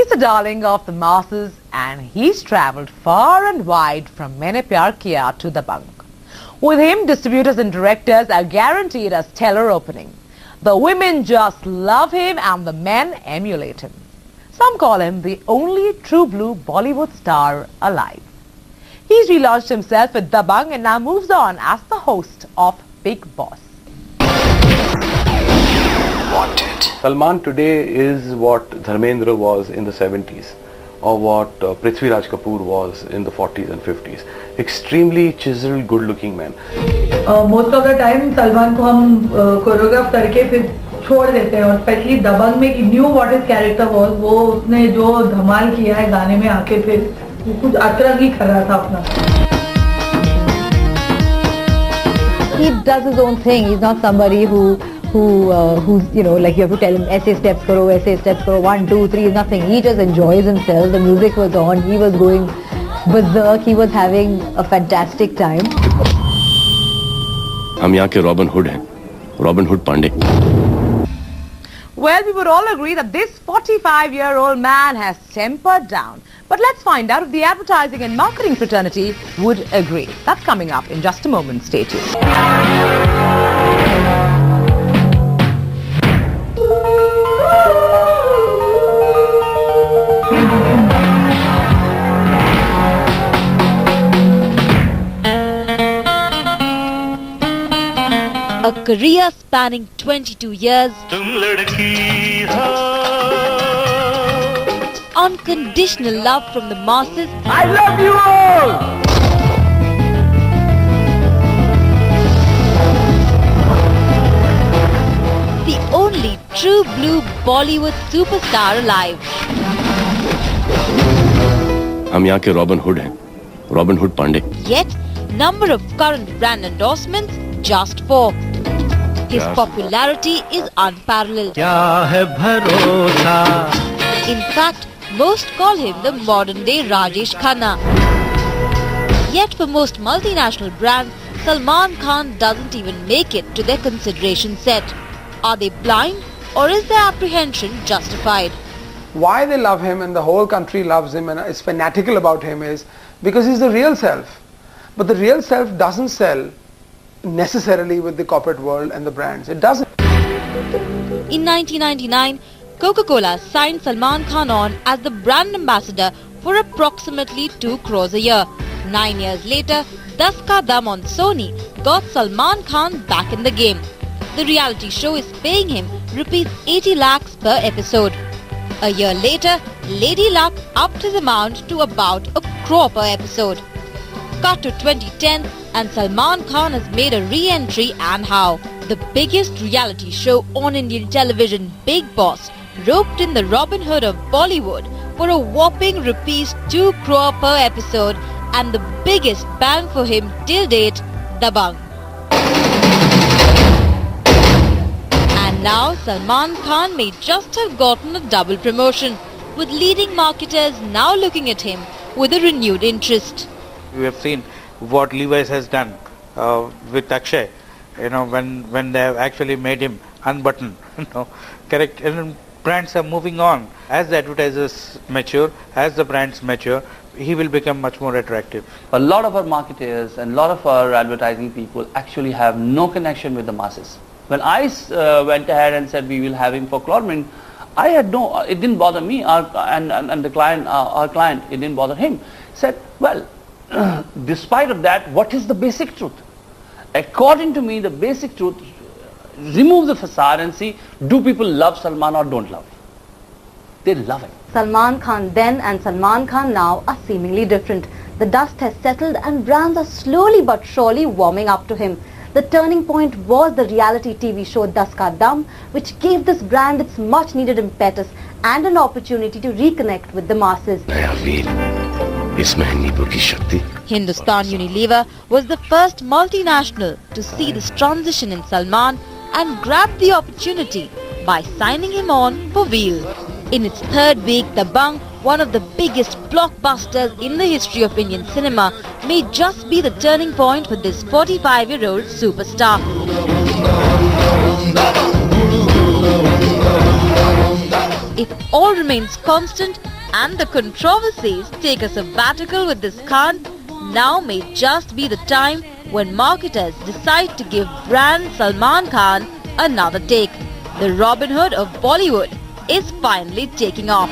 He's a darling of the masses and he's travelled far and wide from Maine Pyar Kiya to Dabangg. With him, distributors and directors are guaranteed a stellar opening. The women just love him and the men emulate him. Some call him the only true blue Bollywood star alive. He's relaunched himself with Dabangg and now moves on as the host of Bigg Boss. Wanted. Salman today is what Dharmendra was in the 70s or what Prithvi Raj Kapoor was in the 40s and 50s. Extremely chiseled, good-looking man. Most of the time Salman को हम choreograph करके फिर छोड़ देते हैं और especially Dabangg में he knew what his character was. वो उसने जो धमाल किया है गाने में आके फिर वो कुछ अलग ही कर रहा था अपना. He does his own thing. He's not somebody who's you know, like you have to tell him ऐसे steps करो 1 2 3 nothing. He just enjoys himself. The music was on. He was going berserk. He was having a fantastic time. हम यहाँ के Robin Hood हैं, Robin Hood Pandey. Well, we would all agree that this 45-year-old man has tempered down. But let's find out if the advertising and marketing fraternity would agree. That's coming up in just a moment. Stay tuned. A career spanning 22 years, unconditional love from the masses. I love you all! The only true blue Bollywood superstar alive. हम यहाँ के Robin Hood हैं, Robin Hood Pandey. Yet, number of current brand endorsements just 4. His popularity is unparalleled. In fact, most call him the modern-day Rajesh Khanna. Yet for most multinational brands, Salman Khan doesn't even make it to their consideration set. Are they blind or is their apprehension justified? Why they love him and the whole country loves him and is fanatical about him is because he's the real self. But the real self doesn't sell necessarily with the corporate world and the brands. It doesn't. In 1999, Coca-Cola signed Salman Khan on as the brand ambassador for approximately 2 crores a year. 9 years later, Das Ka Dam on Sony got Salman Khan back in the game. The reality show is paying him rupees 80 lakhs per episode. A year later, Lady Luck upped his amount to about 1 crore per episode. Cut to 2010 and Salman Khan has made a re-entry, and how. The biggest reality show on Indian television, Bigg Boss, roped in the Robin Hood of Bollywood for a whopping rupees 2 crore per episode, and the biggest bang for him till date, Dabangg. And now Salman Khan may just have gotten a double promotion, with leading marketers now looking at him with a renewed interest. We have seen what Levi's has done with Akshay, you know, when they have actually made him unbutton, you know, correct. And brands are moving on. As the advertisers mature, as the brands mature, he will become much more attractive. A lot of our marketers and a lot of our advertising people actually have no connection with the masses. When I went ahead and said we will have him for Clormint, I had no, it didn't bother me, and the client, our client, it didn't bother him. Said, well, despite of that, what is the basic truth? According to me, the basic truth, remove the facade and see, do people love Salman or don't love him? They love him. Salman Khan then and Salman Khan now are seemingly different. The dust has settled and brands are slowly but surely warming up to him. The turning point was the reality TV show Das Ka Dam, which gave this brand its much needed impetus and an opportunity to reconnect with the masses. Hindustan Unilever was the first multinational to see this transition in Salman and grabbed the opportunity by signing him on for Wheel. In its third week, Dabangg, one of the biggest blockbusters in the history of Indian cinema, may just be the turning point for this 45-year-old superstar. If all remains constant, And the controversies take a sabbatical with this Khan now may just be the time when marketers decide to give brand Salman Khan another take. The Robin Hood of Bollywood is finally taking off.